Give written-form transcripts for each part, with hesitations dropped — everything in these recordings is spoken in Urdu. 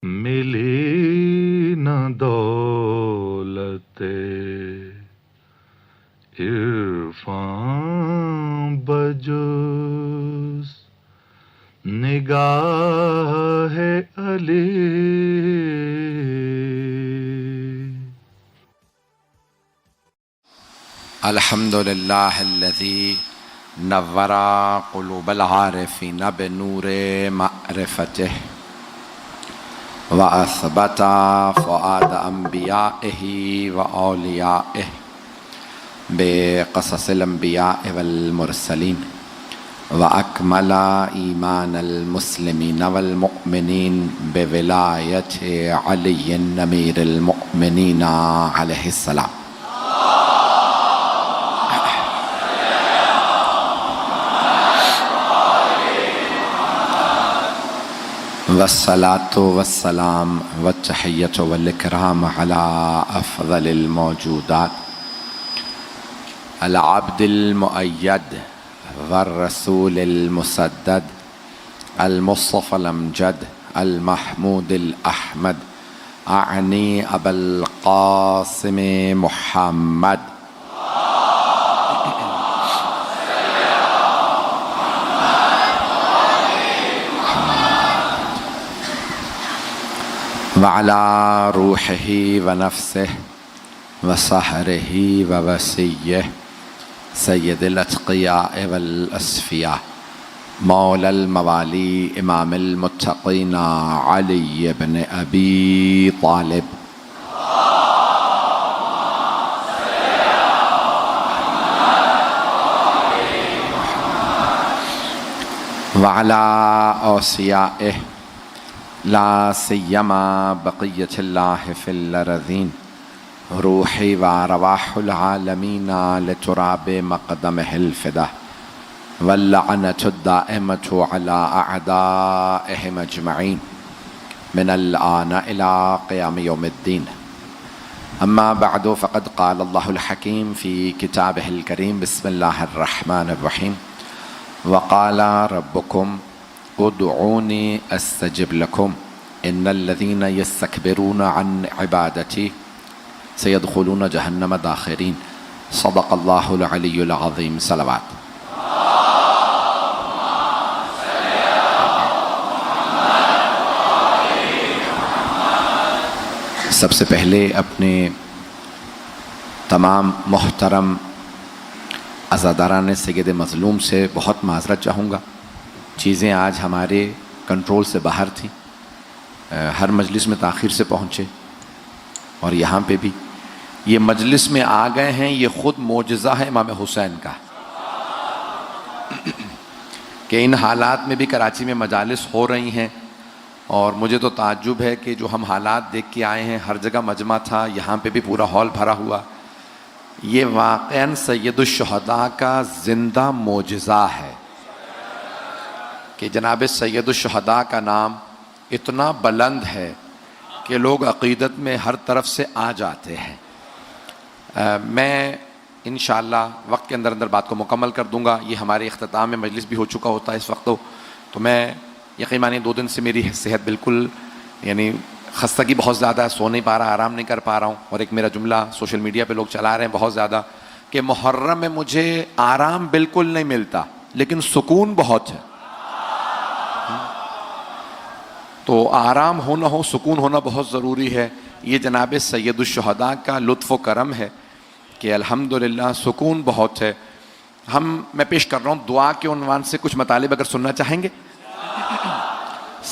ملی نہ دولت عرفان بجز نگاہ علی. الحمد للہ الذی نور قلوب العارفین بنور معرفتہ واثبت فؤاد انبیائہ واولیائہ بقصص الانبیاء والمرسلین واکمل ایمان المسلمین والمؤمنین بولایت علی امیر المؤمنین علیہ السلام. والصلاة والسلام والتحية والإكرام على أفضل الموجودات العبد المؤيد والرسول المسدد المصطفى الأمجد المحمود الأحمد أعني أبا القاسم محمد وعلى روحه ونفسه وصهره ووسيه سيد الأتقياء والأصفياء مولى الموالي إمام المتقين علي بن أبي طالب وعلى أوصيائه لا سيما بقية الله في الأرضين روحي وأرواح العالمين لتراب مقدمه الفدا واللعنة الدائمة على أعدائهم أجمعين من الآن إلى قيام يوم الدين. أما بعد فقد قال الله الحكيم في كتابه الكريم بسم الله الرحمن الرحيم وقال ربكم ادعوني استجب لكم ان الذين يستكبرون عن عبادتي سيدخلون جهنم داخرين. صدق الله العلي العظيم. صلوات. سب سے پہلے اپنے تمام محترم عزاداران سید مظلوم سے بہت معذرت چاہوں گا. چیزیں آج ہمارے کنٹرول سے باہر تھیں. ہر مجلس میں تاخیر سے پہنچے اور یہاں پہ بھی یہ مجلس میں آ گئے ہیں. یہ خود معجزہ ہے امام حسین کا کہ ان حالات میں بھی کراچی میں مجالس ہو رہی ہیں. اور مجھے تو تعجب ہے کہ جو ہم حالات دیکھ کے آئے ہیں, ہر جگہ مجمع تھا, یہاں پہ بھی پورا ہال بھرا ہوا. یہ واقعاً سید الشہداء کا زندہ معجزہ ہے کہ جناب سید الشہداء کا نام اتنا بلند ہے کہ لوگ عقیدت میں ہر طرف سے آ جاتے ہیں. میں انشاءاللہ وقت کے اندر بات کو مکمل کر دوں گا. یہ ہمارے اختتام میں مجلس بھی ہو چکا ہوتا ہے اس وقت. تو میں یقین مانیے 2 دن سے میری صحت بالکل یعنی خستگی بہت زیادہ ہے, سو نہیں پا رہا, آرام نہیں کر پا رہا ہوں. اور ایک میرا جملہ سوشل میڈیا پہ لوگ چلا رہے ہیں بہت زیادہ کہ محرم میں مجھے آرام بالکل نہیں ملتا لیکن سکون بہت ہے. تو آرام ہونا ہو, سکون ہونا بہت ضروری ہے. یہ جناب سید الشہداء کا لطف و کرم ہے کہ الحمدللہ سکون بہت ہے. میں پیش کر رہا ہوں دعا کے عنوان سے کچھ مطالب اگر سننا چاہیں گے.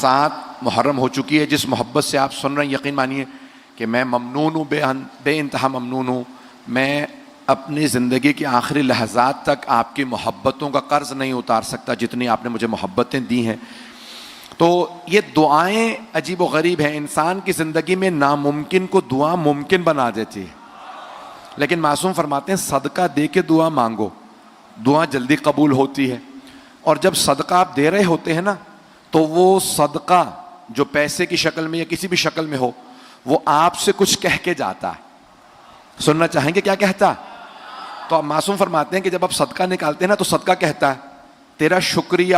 7 محرم ہو چکی ہے. جس محبت سے آپ سن رہے ہیں یقین مانیے کہ میں ممنون ہوں, بے انتہا ممنون ہوں. میں اپنی زندگی کے آخری لحظات تک آپ کی محبتوں کا قرض نہیں اتار سکتا جتنی آپ نے مجھے محبتیں دی ہیں. تو یہ دعائیں عجیب و غریب ہیں. انسان کی زندگی میں ناممکن کو دعا ممکن بنا دیتی ہے. لیکن معصوم فرماتے ہیں صدقہ دے کے دعا مانگو, دعا جلدی قبول ہوتی ہے. اور جب صدقہ آپ دے رہے ہوتے ہیں نا تو وہ صدقہ جو پیسے کی شکل میں یا کسی بھی شکل میں ہو وہ آپ سے کچھ کہہ کے جاتا ہے. سننا چاہیں گے کیا کہتا ہے؟ تو آپ معصوم فرماتے ہیں کہ جب آپ صدقہ نکالتے ہیں نا تو صدقہ کہتا ہے تیرا شکریہ,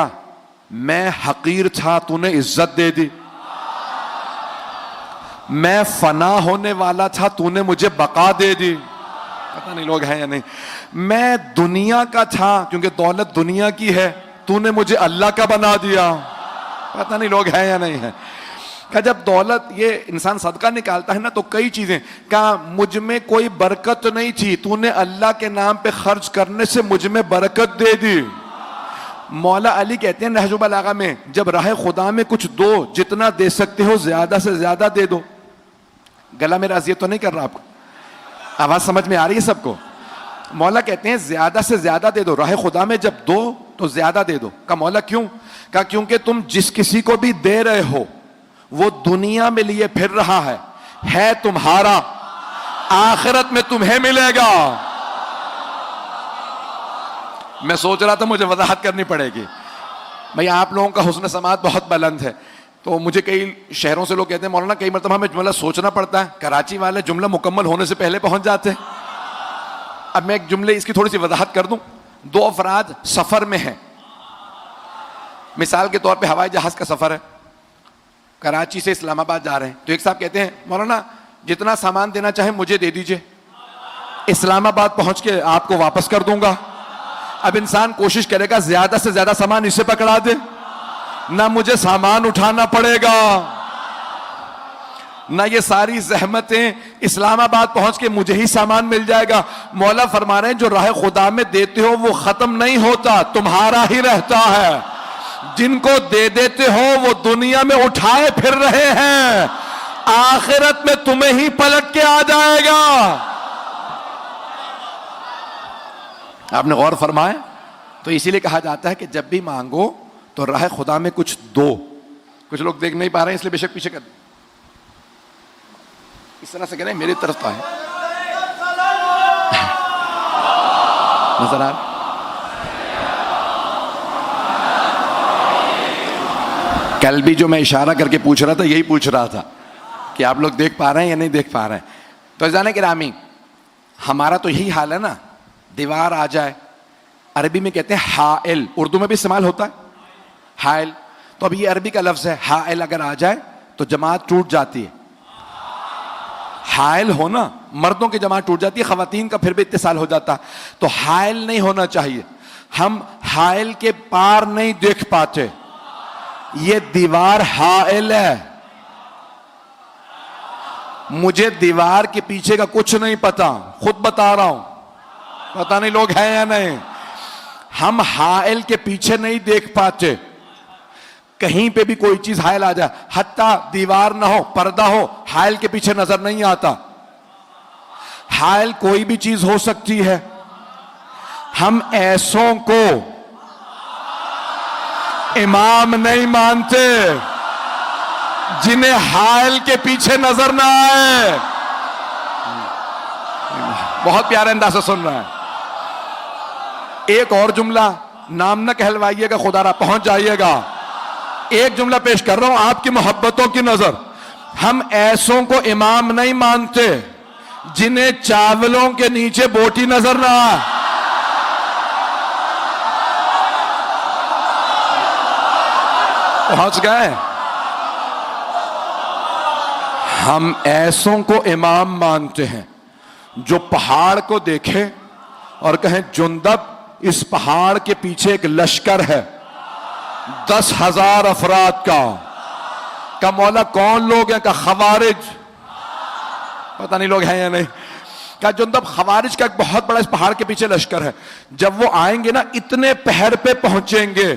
میں حقیر تھا تو نے عزت دے دی. میں فنا ہونے والا تھا تو نے مجھے بقا دے دی. پتہ نہیں لوگ ہیں یا نہیں. میں دنیا کا تھا کیونکہ دولت دنیا کی ہے, تو نے مجھے اللہ کا بنا دیا. پتہ نہیں لوگ ہیں یا نہیں ہیں. کہ جب دولت یہ انسان صدقہ نکالتا ہے نا تو کئی چیزیں, کہا مجھ میں کوئی برکت نہیں تھی, تو نے اللہ کے نام پہ خرچ کرنے سے مجھ میں برکت دے دی. مولا علی کہتے ہیں نہج البلاغہ میں, جب راہ خدا میں کچھ دو, جتنا دے سکتے ہو زیادہ سے زیادہ دے دو. گلا میرا اذیت تو نہیں کر رہا آپ کو؟ آواز سمجھ میں آ رہی ہے سب کو؟ مولا کہتے ہیں زیادہ سے زیادہ دے دو, راہ خدا میں جب دو تو زیادہ دے دو. کہا مولا کیوں؟ کہا کیونکہ تم جس کسی کو بھی دے رہے ہو وہ دنیا میں لیے پھر رہا ہے تمہارا, آخرت میں تمہیں ملے گا. میں سوچ رہا تھا مجھے وضاحت کرنی پڑے گی. بھئی آپ لوگوں کا حسن سماعت بہت بلند ہے, تو مجھے کئی شہروں سے لوگ کہتے ہیں مولانا کئی مرتبہ ہمیں جملہ سوچنا پڑتا ہے, کراچی والے جملہ مکمل ہونے سے پہلے پہنچ جاتے ہیں. اب میں ایک جملے اس کی تھوڑی سی وضاحت کر دوں. دو افراد سفر میں ہیں, مثال کے طور پہ ہوائی جہاز کا سفر ہے, کراچی سے اسلام آباد جا رہے ہیں. تو ایک صاحب کہتے ہیں مولانا جتنا سامان دینا چاہیں مجھے دے دیجئے, اسلام آباد پہنچ کے آپ کو واپس کر دوں گا. اب انسان کوشش کرے گا زیادہ سے زیادہ سامان اسے پکڑا دے, نہ مجھے سامان اٹھانا پڑے گا, نہ یہ ساری زحمتیں, اسلام آباد پہنچ کے مجھے ہی سامان مل جائے گا. مولا فرما رہے ہیں جو راہ خدا میں دیتے ہو وہ ختم نہیں ہوتا, تمہارا ہی رہتا ہے. جن کو دے دیتے ہو وہ دنیا میں اٹھائے پھر رہے ہیں, آخرت میں تمہیں ہی پلٹ کے آ جائے گا. آپ نے غور فرمائے؟ تو اسی لیے کہا جاتا ہے کہ جب بھی مانگو تو راہ خدا میں کچھ دو. کچھ لوگ دیکھ نہیں پا رہے ہیں اس لیے بے شک پیچھے کر دیں, اس طرح سے کہہ رہے ہیں میری طرف تو ہے. نظر آ رہا؟ کل بھی جو میں اشارہ کر کے پوچھ رہا تھا یہی پوچھ رہا تھا کہ آپ لوگ دیکھ پا رہے ہیں یا نہیں دیکھ پا رہے ہیں. تو عزیزان گرامی, ہمارا تو یہی حال ہے نا, دیوار آ جائے, عربی میں کہتے ہیں حائل, اردو میں بھی استعمال ہوتا ہے حائل. تو اب یہ عربی کا لفظ ہے, حائل اگر آ جائے تو جماعت ٹوٹ جاتی ہے. حائل ہونا, مردوں کی جماعت ٹوٹ جاتی ہے, خواتین کا پھر بھی اتصال ہو جاتا. تو حائل نہیں ہونا چاہیے. ہم حائل کے پار نہیں دیکھ پاتے, یہ دیوار حائل ہے. مجھے دیوار کے پیچھے کا کچھ نہیں پتا, خود بتا رہا ہوں, پتہ نہیں لوگ ہیں یا نہیں. ہم حائل کے پیچھے نہیں دیکھ پاتے. کہیں پہ بھی کوئی چیز حائل آ جائے, حتیٰ دیوار نہ ہو, پردہ ہو, حائل کے پیچھے نظر نہیں آتا. حائل کوئی بھی چیز ہو سکتی ہے. ہم ایسوں کو امام نہیں مانتے جنہیں حائل کے پیچھے نظر نہ آئے. بہت پیارے انداز سے سن رہا ہے. ایک اور جملہ, نام نہ کہلوائیے گا, خدا را پہنچ جائیے گا. ایک جملہ پیش کر رہا ہوں آپ کی محبتوں کی نظر. ہم ایسوں کو امام نہیں مانتے جنہیں چاولوں کے نیچے بوٹی نظر نہ آئے. پہنچ گئے. ہم ایسوں کو امام مانتے ہیں جو پہاڑ کو دیکھے اور کہیں جندب اس پہاڑ کے پیچھے ایک لشکر ہے 10,000 افراد کا. کہ مولا کون لوگ ہیں؟ کہ خوارج. پتہ نہیں لوگ ہیں یا نہیں. کہ جندب خوارج کا ایک بہت بڑا اس پہاڑ کے پیچھے لشکر ہے. جب وہ آئیں گے نا اتنے پہر پہ پہنچیں گے,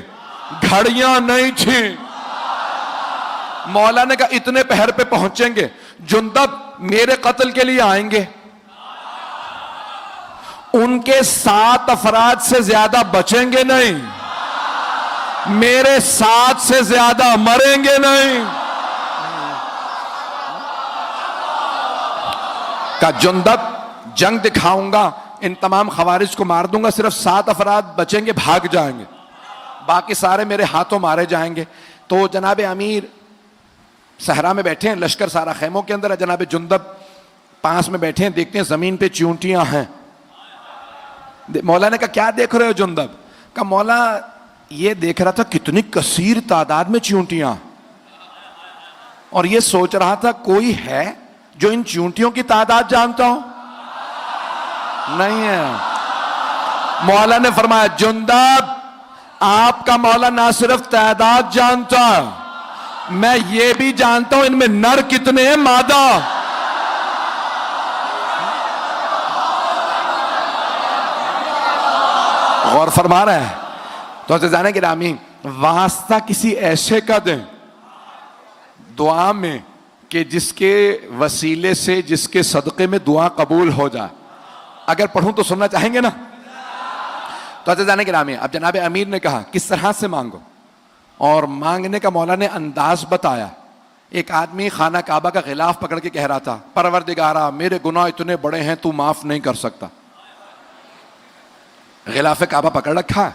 گھڑیاں نہیں تھیں. مولا نے کہا اتنے پہر پہ پہنچیں گے, جندب میرے قتل کے لیے آئیں گے, ان کے 7 افراد سے زیادہ بچیں گے نہیں, میرے 7 سے زیادہ مریں گے نہیں. کہ جندب جنگ دکھاؤں گا, ان تمام خوارج کو مار دوں گا, صرف 7 افراد بچیں گے, بھاگ جائیں گے, باقی سارے میرے ہاتھوں مارے جائیں گے. تو جناب امیر صحرا میں بیٹھے ہیں, لشکر سارا خیموں کے اندر ہے, جناب جندب پاس میں بیٹھے ہیں, دیکھتے ہیں زمین پہ چیونٹیاں ہیں. مولا نے کہا کیا دیکھ رہے ہو جندب؟ کہا مولا یہ دیکھ رہا تھا کتنی کثیر تعداد میں چیونٹیاں. اور یہ سوچ رہا تھا کوئی ہے جو ان چونٹیوں کی تعداد جانتا ہو؟ نہیں ہے. مولا نے فرمایا جندب آپ کا مولا نہ صرف تعداد جانتا، میں یہ بھی جانتا ہوں ان میں نر کتنے ہیں مادہ. غور فرما رہے ہیں. تو عزیزان گرامی واسطہ کسی ایسے کا دیں دعا میں کہ جس کے وسیلے سے، جس کے صدقے میں دعا قبول ہو جائے. اگر پڑھوں تو سننا چاہیں گے نا؟ تو عزیزان گرامی اب جناب امیر نے کہا کس طرح سے مانگو، اور مانگنے کا مولا نے انداز بتایا. ایک آدمی خانہ کعبہ کا غلاف پکڑ کے کہہ رہا تھا پروردگارا میرے گناہ اتنے بڑے ہیں تو معاف نہیں کر سکتا. غلاف کعبہ پکڑ رکھا ہے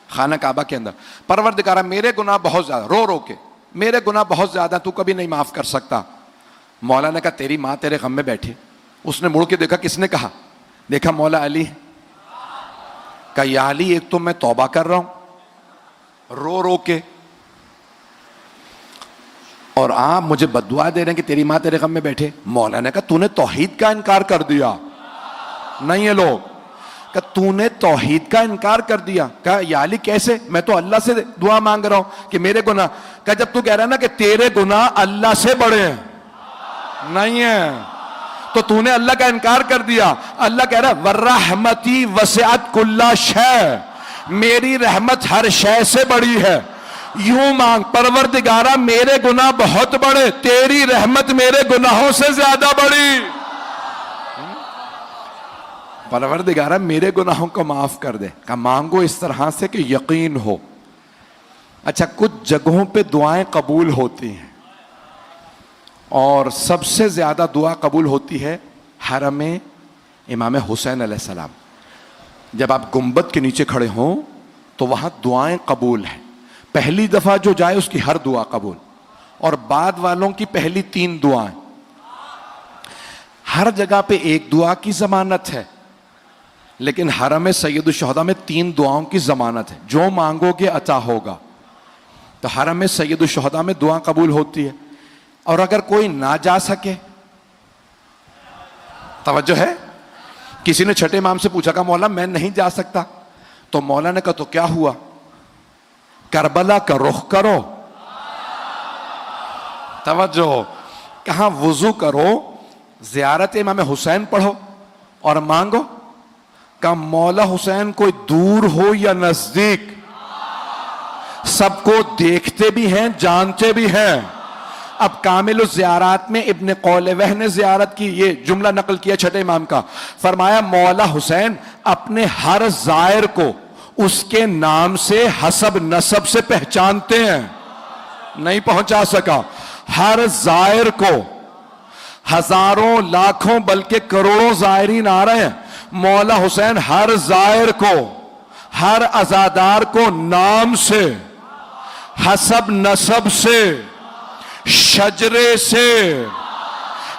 خانہ کعبہ کے اندر، پروردگارا میرے گناہ بہت زیادہ، رو رو کے میرے گناہ بہت زیادہ تو کبھی نہیں معاف کر سکتا. مولا نے کہا تیری ماں تیرے غم میں بیٹھی. اس نے مڑ کے دیکھا، کس نے کہا؟ دیکھا مولا علی. کہا یا علی ایک تو میں توبہ کر رہا ہوں رو رو کے، اور آپ مجھے بددعا دے رہے ہیں کہ تیری ماں تیرے غم میں بیٹھے. مولا نے کہا تو نے توحید کا انکار کر دیا. نہیں ہے لوگ کہ تو نے توحید کا انکار کر دیا. کہا یا علی کیسے؟ میں تو اللہ سے دعا مانگ رہا ہوں کہ میرے گناہ. کہا جب تو کہہ رہا ہے نا کہ تیرے گناہ اللہ سے بڑے ہیں، نہیں ہے تو نے اللہ کا انکار کر دیا. اللہ کہہ رہا وَالرَّحْمَتِ وَسِعَتْ كُلَّ شَيْءٍ، میری رحمت ہر شے سے بڑی ہے. یوں مانگ پروردگارا میرے گناہ بہت بڑے، تیری رحمت میرے گناہوں سے زیادہ بڑی. پروردگارا میرے گناہوں کو معاف کر دے. کہ مانگو اس طرح سے کہ یقین ہو. اچھا کچھ جگہوں پہ دعائیں قبول ہوتی ہیں، اور سب سے زیادہ دعا قبول ہوتی ہے حرم امام حسین علیہ السلام. جب آپ گنبد کے نیچے کھڑے ہوں تو وہاں دعائیں قبول ہیں. پہلی دفعہ جو جائے اس کی ہر دعا قبول، اور بعد والوں کی پہلی 3 دعائیں. ہر جگہ پہ ایک دعا کی ضمانت ہے، لیکن حرم سید الشہداء میں 3 دعاؤں کی ضمانت ہے. جو مانگو گے عطا ہوگا. تو حرم سید الشہداء میں دعا قبول ہوتی ہے. اور اگر کوئی نہ جا سکے، توجہ ہے، کسی نے چھٹے امام سے پوچھا کہ مولا میں نہیں جا سکتا، تو مولا نے کہا تو کیا ہوا؟ کربلا کا رخ کرو. توجہ، کہاں وضو کرو، زیارت امام حسین پڑھو اور مانگو. کہ مولا حسین کوئی دور ہو یا نزدیک سب کو دیکھتے بھی ہیں جانتے بھی ہیں. اب کامل الزیارات میں ابن قولوہ نے زیارت کی، یہ جملہ نقل کیا چھٹے امام کا. فرمایا مولا حسین اپنے ہر زائر کو اس کے نام سے حسب نسب سے پہچانتے ہیں. نہیں پہنچا سکا. ہر زائر کو، ہزاروں لاکھوں بلکہ کروڑوں زائرین آ رہے ہیں، مولا حسین ہر زائر کو، ہر عزادار کو نام سے، حسب نسب سے، شجرے سے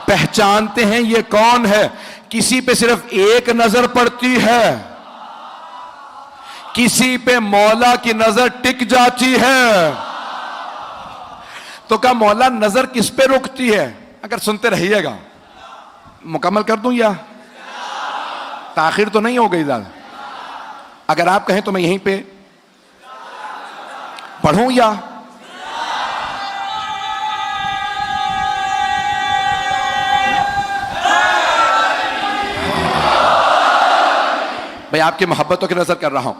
پہچانتے ہیں یہ کون ہے. کسی پہ صرف ایک نظر پڑتی ہے، کسی پہ مولا کی نظر ٹک جاتی ہے. تو کہا مولا نظر کس پہ رکتی ہے؟ اگر سنتے رہیے گا مکمل کر دوں یا تاخیر تو نہیں ہو گئی زیادہ؟ اگر آپ کہیں تو میں یہیں پہ پڑھوں یا بھائی آپ کی محبتوں کی نظر کر رہا ہوں.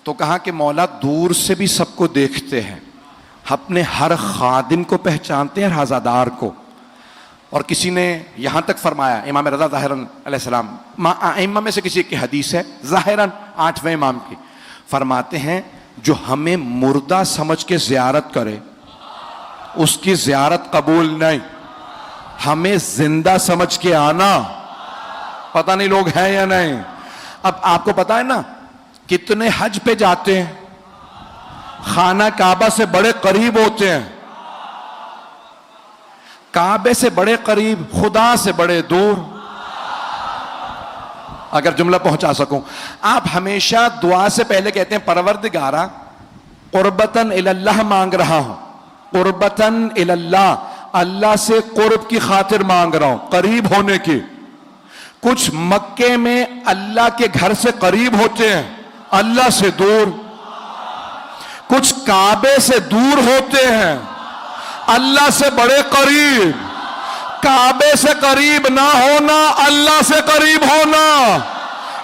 تو کہا کہ مولا دور سے بھی سب کو دیکھتے ہیں، اپنے ہر خادم کو پہچانتے ہیں، ہر عزادار کو. اور کسی نے یہاں تک فرمایا، امام رضا ظاہراً علیہ السلام، ائمہ میں سے کسی کی حدیث ہے ظاہراً 8ویں امام کی، فرماتے ہیں جو ہمیں مردہ سمجھ کے زیارت کرے اس کی زیارت قبول نہیں. ہمیں زندہ سمجھ کے آنا. پتہ نہیں لوگ ہیں یا نہیں. اب آپ کو پتا ہے نا کتنے حج پہ جاتے ہیں، خانہ کعبہ سے بڑے قریب ہوتے ہیں، کعبے سے بڑے قریب، خدا سے بڑے دور. اگر جملہ پہنچا سکوں، آپ ہمیشہ دعا سے پہلے کہتے ہیں پروردگارا قربتاً الی اللہ مانگ رہا ہوں، قربتاً الی اللہ، اللہ سے قرب کی خاطر مانگ رہا ہوں، قریب ہونے کی. کچھ مکے میں اللہ کے گھر سے قریب ہوتے ہیں، اللہ سے دور. کچھ کعبے سے دور ہوتے ہیں، اللہ سے بڑے قریب. کعبے سے قریب نہ ہونا، اللہ سے قریب ہونا.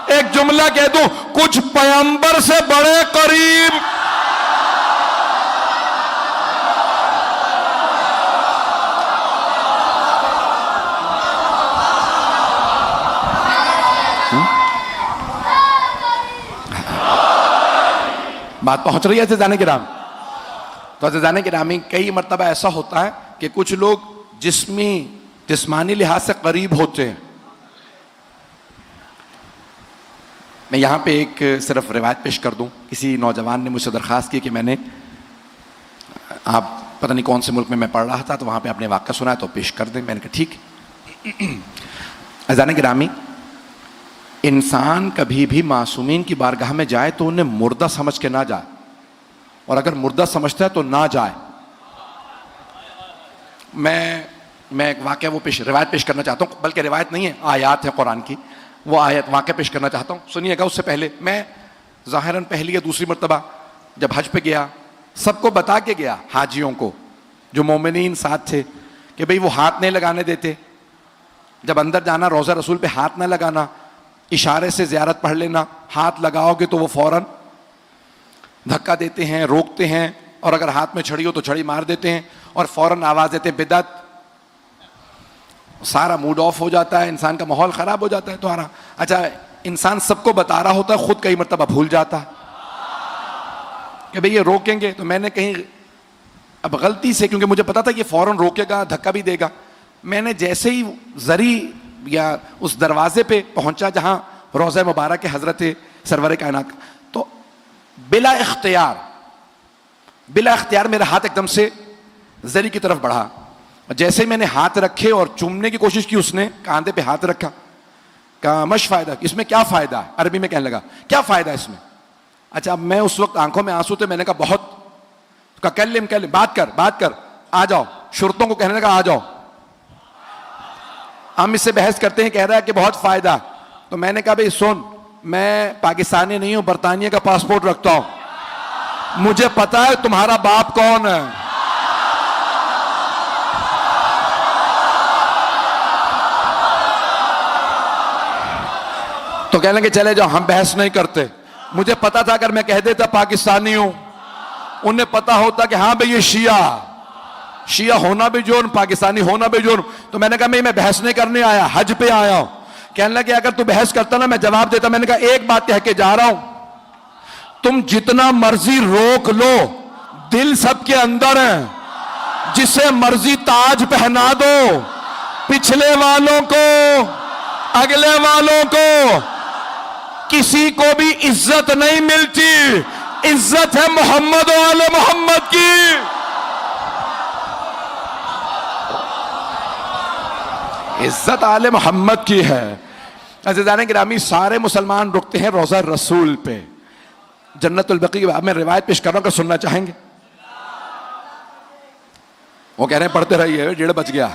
ایک جملہ کہہ دوں، کچھ پیغمبر سے بڑے قریب. بات پہنچ رہی ہے عزیزان کرام؟ تو عزیزان گرامی، کئی مرتبہ ایسا ہوتا ہے کہ کچھ لوگ جسمانی لحاظ سے قریب ہوتے ہیں. میں یہاں پہ ایک صرف روایت پیش کر دوں. کسی نوجوان نے مجھ سے درخواست کی کہ میں نے آپ پتہ نہیں کون سے ملک میں پڑھ رہا تھا تو وہاں پہ آپ نے واقعہ سنا ہے تو پیش کر دیں. میں نے کہا ٹھیک. عزیزان گرامی، انسان کبھی بھی معصومین کی بارگاہ میں جائے تو انہیں مردہ سمجھ کے نہ جائے، اور اگر مردہ سمجھتا ہے تو نہ جائے. میں ایک واقعہ روایت پیش کرنا چاہتا ہوں، بلکہ روایت نہیں ہے، آیات ہے قرآن کی. وہ آیت واقعہ پیش کرنا چاہتا ہوں، سنیے گا. اس سے پہلے میں ظاہراً پہلی یا دوسری مرتبہ جب حج پہ گیا، سب کو بتا کے گیا، حاجیوں کو جو مومنین ساتھ تھے، کہ بھئی وہ ہاتھ نہیں لگانے دیتے. جب اندر جانا روضہ رسول پہ ہاتھ نہ لگانا، اشارے سے زیارت پڑھ لینا. ہاتھ لگاؤ گے تو وہ فوراً دھکا دیتے ہیں، روکتے ہیں، اور اگر ہاتھ میں چھڑی ہو تو چھڑی مار دیتے ہیں اور فوراً آواز دیتے ہیں بدعت. سارا موڈ آف ہو جاتا ہے، انسان کا ماحول خراب ہو جاتا ہے. تو اچھا، انسان سب کو بتا رہا ہوتا ہے، خود کئی مرتبہ بھول جاتا ہے کہ بھئی یہ روکیں گے. تو میں نے کہیں اب غلطی سے، کیونکہ مجھے پتا تھا یہ فوراً روکے گا، دھکا بھی دے گا، میں نے جیسے ہی زری یا اس دروازے پہ پہنچا جہاں روضہ مبارک ہے حضرت سرور کائنات، تو بلا اختیار میرا ہاتھ ایک دم سے زری کی طرف بڑھا. جیسے ہی میں نے ہاتھ رکھے اور چومنے کی کوشش کی، اس نے کاندھے پہ ہاتھ رکھا. کہا مش فائدہ، اس میں کیا فائدہ ہے؟ عربی میں کہنے لگا کیا فائدہ ہے اس میں. اچھا، اب میں اس وقت آنکھوں میں آنسو تھے، میں نے کہا بہت. کہا کلم بات کر، آ جاؤ. شرطوں کو کہنے لگا آ جاؤ. ہم اس سے بحث کرتے ہیں، کہہ رہا ہے کہ بہت فائدہ. تو میں نے کہا بھئی سن، میں پاکستانی نہیں ہوں، برطانیہ کا پاسپورٹ رکھتا ہوں، مجھے پتا ہے تمہارا باپ کون ہے. تو کہنے لگے چلے جاؤ، ہم بحث نہیں کرتے. مجھے پتا تھا اگر میں کہہ دیتا پاکستانی ہوں، انہیں پتا ہوتا کہ ہاں بھئی یہ شیعہ ہونا بھی جرم، پاکستانی ہونا بھی جرم. تو میں نے کہا میں بحث نہیں کرنے آیا، حج پہ آیا ہوں. کہنے لگے اگر تو بحث کرتا نا میں جواب دیتا. میں نے کہا ایک بات کہہ کے جا رہا ہوں، تم جتنا مرضی روک لو، دل سب کے اندر ہے. جسے مرضی تاج پہنا دو، پچھلے والوں کو، اگلے والوں کو، کسی کو بھی عزت نہیں ملتی. عزت ہے محمد و آل محمد کی. عزت آل محمد کی ہے. عزیزان گرامی، سارے مسلمان رکتے ہیں روضہ رسول پہ، جنت البقیع. اب میں روایت پیش کر رہا ہوں کہ سننا چاہیں گے. وہ کہہ رہے ہیں پڑھتے رہیے، 1:30 بج گیا.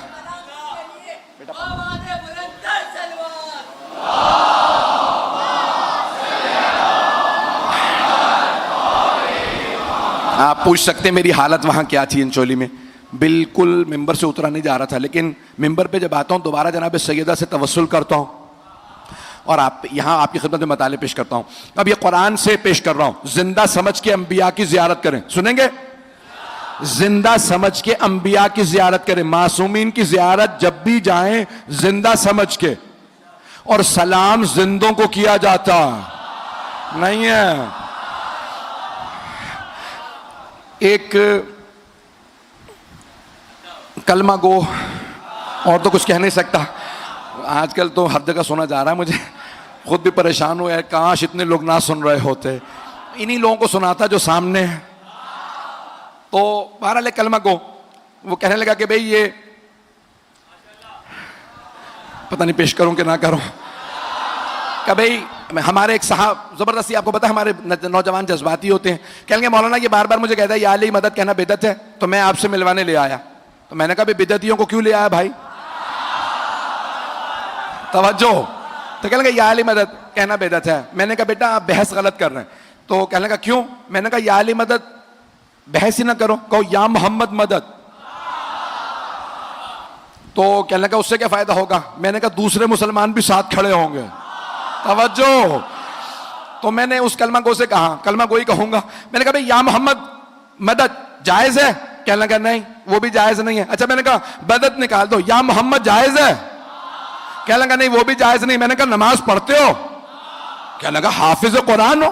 آپ پوچھ سکتے ہیں میری حالت وہاں کیا تھی انچولی میں. بالکل ممبر سے اترا نہیں جا رہا تھا، لیکن ممبر پہ جب آتا ہوں دوبارہ جناب سیدہ سے توسل کرتا ہوں اور یہاں آپ کی خدمت میں مطالعے پیش کرتا ہوں. اب یہ قرآن سے پیش کر رہا ہوں. زندہ سمجھ کے انبیاء کی زیارت کریں. سنیں گے؟ زندہ سمجھ کے انبیاء کی زیارت کریں. معصومین کی زیارت جب بھی جائیں زندہ سمجھ کے، اور سلام زندوں کو کیا جاتا نہیں ہے. ایک کلمہ گو، اور تو کچھ کہہ نہیں سکتا. آج کل تو ہر جگہ سنا جا رہا ہے، مجھے خود بھی پریشان ہوا ہے، کاش اتنے لوگ نہ سن رہے ہوتے. انہی لوگوں کو سناتا جو سامنے ہے. تو بہرحال کلمہ گو وہ کہنے لگا کہ بھئی یہ پتہ نہیں پیش کروں کہ نہ کروں. کہ بھئی ہمارے ایک صاحب زبردستی، آپ کو پتا ہے ہمارے نوجوان جذباتی ہوتے ہیں، کہیں گے مولانا یہ بار بار مجھے کہتا ہے یا علی مدد کہنا بدعت ہے، تو میں آپ سے ملوانے لے آیا. تو تو میں نے کہا بدعتیوں کو کیوں لے آیا بھائی؟ توجہ. تو کہنے لگا یا علی مدد کہنا بدعت ہے. میں نے کہا بیٹا آپ بحث غلط کر رہے ہیں. تو کہنے لگا کیوں؟ میں نے کہا یا علی مدد بحث ہی نہ کرو, کہو یا محمد مدد. تو کہنے لگا اس سے کیا فائدہ ہوگا؟ میں نے کہا دوسرے مسلمان بھی ساتھ کھڑے ہوں گے. توجہ. تو میں نے اس کلمہ گو سے کہا, کلمہ گوئی کہوں گا, میں نے کہا بھائی یا محمد مدد جائز ہے؟ کہنے لگا نہیں وہ بھی جائز نہیں ہے. اچھا میں نے کہا بدت نکال دو, یا محمد جائز ہے؟ کہنے لگا نہیں وہ بھی جائز نہیں. میں نے کہا نماز پڑھتے ہو؟ کہنے لگا حافظ قرآن ہو.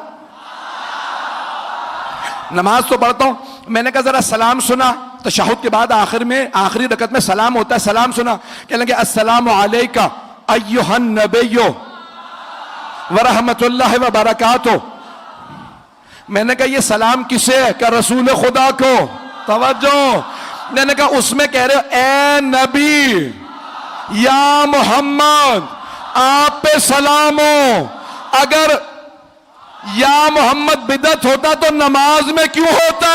نماز تو پڑھتا ہوں. میں نے کہا ذرا سلام سنا. تشہد کے بعد آخر میں آخری رکعت میں سلام ہوتا ہے, سلام سنا. کہنے لگا السلام علیکہ ایھا النبی ورحمۃ اللہ وبرکاتہ. میں نے کہا یہ سلام کسے ہے؟ کہ رسول خدا کو. توجہ. میں نے کہا اس میں کہہ رہے ہو اے نبی یا محمد آپ پہ سلام ہو. اگر یا محمد بدعت ہوتا تو نماز میں کیوں ہوتا؟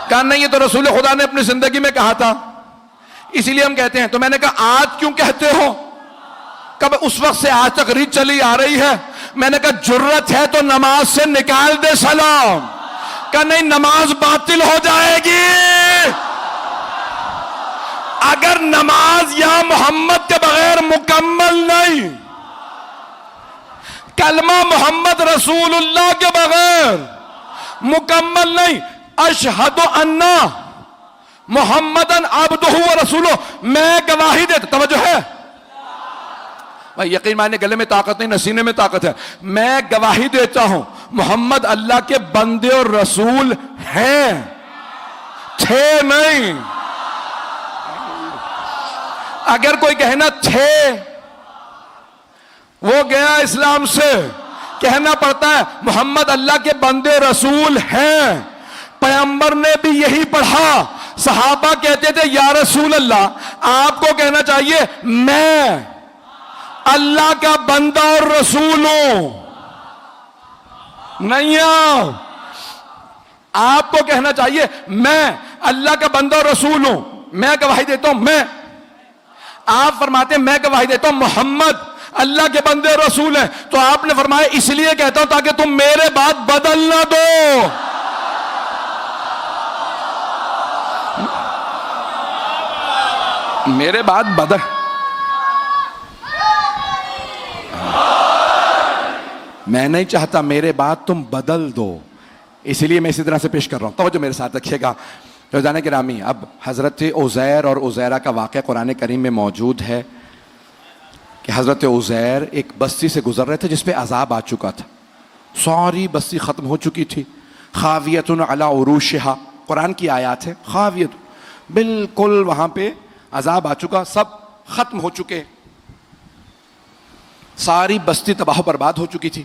کہا نہیں یہ تو رسول خدا نے اپنی زندگی میں کہا تھا اسی لیے ہم کہتے ہیں. تو میں نے کہا آج کیوں کہتے ہو؟ کب اس وقت سے آج تک ریت چلی آ رہی ہے. میں نے کہا جرت ہے تو نماز سے نکال دے سلام. کہا نہیں نماز باطل ہو جائے گی. اگر نماز یا محمد کے بغیر مکمل نہیں, کلمہ محمد رسول اللہ کے بغیر مکمل نہیں, اشہد ان محمدن عبدہ و رسولہ, میں گواہی دیتا. توجہ ہے بھائی, یقین مانے گلے میں طاقت نہیں سینے میں طاقت ہے. میں گواہی دیتا ہوں محمد اللہ کے بندے اور رسول ہیں, تھے نہیں. اگر کوئی کہنا تھے وہ گیا اسلام سے. کہنا پڑتا ہے محمد اللہ کے بندے رسول ہیں. پیغمبر نے بھی یہی پڑھا. صحابہ کہتے تھے یا رسول اللہ آپ کو کہنا چاہیے میں اللہ کا بندہ اور رسول ہوں. نہیں آپ کو کہنا چاہیے میں اللہ کا بندہ اور رسول ہوں. میں گواہی دیتا ہوں میں. آپ فرماتے ہیں میں گواہی دیتا ہوں محمد اللہ کے بندے اور رسول ہیں. تو آپ نے فرمایا اس لیے کہتا ہوں تاکہ تم میرے بات بدل نہ دو. میرے بات بدل. میں نہیں چاہتا میرے بات تم بدل دو, اسی لیے میں اسی طرح سے پیش کر رہا ہوں. توجہ میرے ساتھ رکھیے گا. روزانہ گرامی, اب حضرت عزیر اور عزیرہ کا واقعہ قرآن کریم میں موجود ہے کہ حضرت عزیر ایک بستی سے گزر رہے تھے جس پہ عذاب آ چکا تھا. ساری بستی ختم ہو چکی تھی. خاویۃ علی عروشہا, قرآن کی آیات ہے. خاویۃ, بالکل وہاں پہ عذاب آ چکا, سب ختم ہو چکے, ساری بستی تباہ و برباد ہو چکی تھی.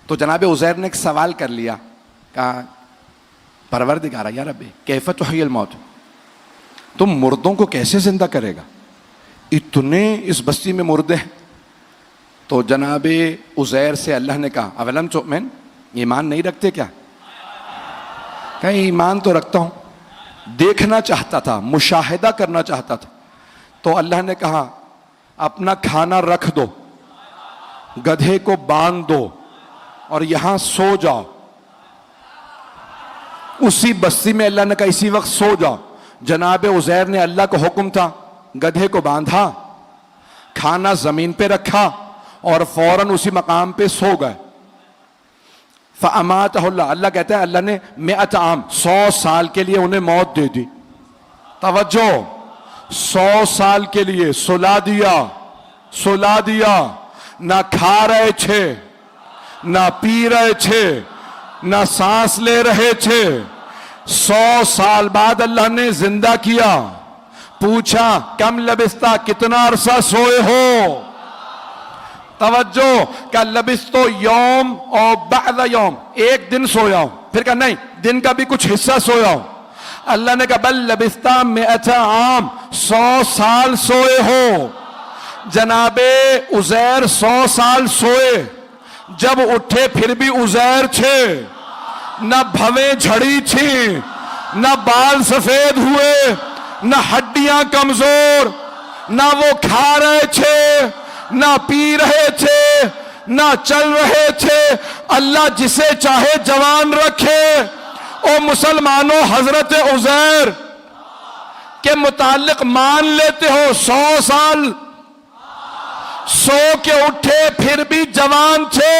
تو جناب عزیر نے ایک سوال کر لیا, کہا پروردگارا یا رب کیف تحیی الموت, تم مردوں کو کیسے زندہ کرے گا؟ اتنے اس بستی میں مردے ہیں. تو جناب عزیر سے اللہ نے کہا اولم تؤمن, ایمان نہیں رکھتے کیا؟ کہا ایمان تو رکھتا ہوں, دیکھنا چاہتا تھا, مشاہدہ کرنا چاہتا تھا. تو اللہ نے کہا اپنا کھانا رکھ دو, گدھے کو باندھ دو اور یہاں سو جاؤ. اسی بستی میں اللہ نے کہا اسی وقت سو جاؤ. جناب عزیر نے, اللہ کا حکم تھا, گدھے کو باندھا, کھانا زمین پہ رکھا اور فوراً اسی مقام پہ سو گئے. فَأَمَاتَهُ اللَّهُ, اللہ کہتا ہے اللہ نے 100 عام 100 سال کے لیے انہیں موت دے دی. توجہ, 100 سال کے لیے سلا دیا. نہ کھا رہے تھے, نہ پی رہے تھے, نہ سانس لے رہے تھے. 100 سال بعد اللہ نے زندہ کیا. پوچھا کم لبستہ, کتنا عرصہ سوئے ہو؟ توجہ, کہ لبستو یوم اور بعد یوم, ایک دن سویا ہوں. پھر کہا نہیں دن کا بھی کچھ حصہ سویا ہوں. اللہ نے کہا بل لبستہ 100 عام, 100 سال سوئے ہو. جناب عزیر 100 سال سوئے, جب اٹھے پھر بھی عزیر تھے, نہ بھویں جھڑی تھی, نہ بال سفید ہوئے، نہ ہڈیاں کمزور، نہ وہ کھا رہے تھے، نہ پی رہے تھے، نہ چل رہے تھے۔ اللہ جسے چاہے جوان رکھے۔ او مسلمانوں، حضرت عزیر کے متعلق مان لیتے ہو 100 سال سو کے اٹھے پھر بھی جوان تھے،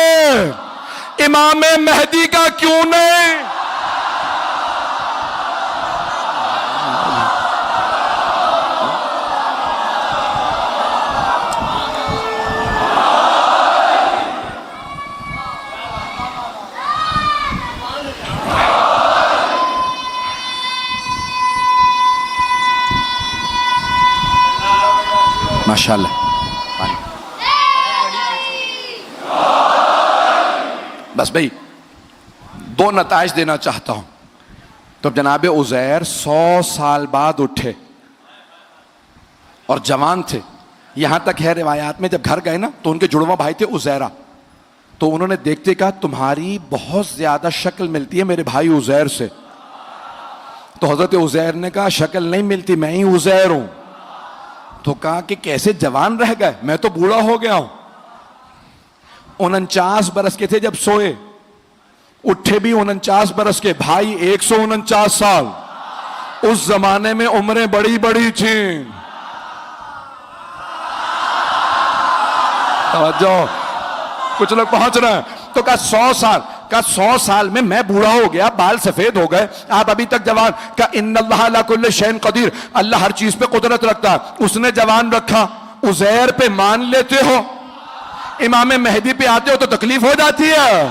امام مہدی کا کیوں نہیں؟ ماشاءاللہ۔ بس بھائی 2 نتائج دینا چاہتا ہوں۔ تو جناب عزیر 100 سال بعد اٹھے اور جوان تھے۔ یہاں تک ہے روایات میں جب گھر گئے نا تو ان کے جڑواں بھائی تھے عزیرہ، تو انہوں نے دیکھتے کہا تمہاری بہت زیادہ شکل ملتی ہے میرے بھائی عزیر سے۔ تو حضرت عزیر نے کہا شکل نہیں ملتی، میں ہی عزیر ہوں۔ تو کہا کہ کیسے جوان رہ گئے، میں تو بوڑھا ہو گیا ہوں۔ 49 برس کے تھے جب سوئے، اٹھے بھی 49 برس کے، بھائی 149 سال۔ اس زمانے میں عمریں بڑی بڑی تھیں۔ توجہ، کچھ لوگ پہنچ رہے ہیں۔ تو کہا 100 سال، کہا 100 سال میں بوڑھا ہو گیا، بال سفید ہو گئے، آپ ابھی تک جوان۔ کہا ان اللہ علی کل شیء قدیر، اللہ ہر چیز پہ قدرت رکھتا ہے، اس نے جوان رکھا۔ عزیر پہ مان لیتے ہو، امام مہدی پہ آتے ہو تو تکلیف ہو جاتی ہے۔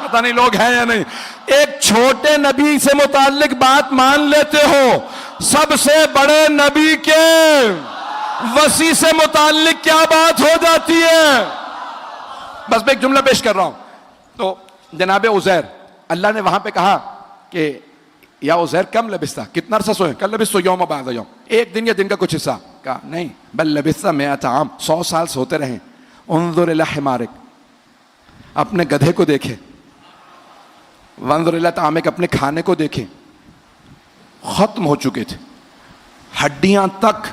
پتہ نہیں لوگ ہیں یا نہیں۔ ایک چھوٹے نبی سے متعلق بات مان لیتے ہو، سب سے بڑے نبی کے وسیع سے متعلق کیا بات ہو جاتی ہے۔ بس میں ایک جملہ پیش کر رہا ہوں۔ تو جناب عزیر، اللہ نے وہاں پہ کہا کہ یا عزیر کم لبثت، کتنا عرصہ سوئے؟ کل لبثت یوم بعد یوم، ایک دن یا دن کا کچھ حصہ۔ کہا نہیں، بل لبثت 100 عام، 100 سال سوتے رہیں۔ انظر الی حمارک، اپنے گدھے کو دیکھے، وانظر الی طعامک، اپنے کھانے کو دیکھے، ختم ہو چکے تھے، ہڈیاں تک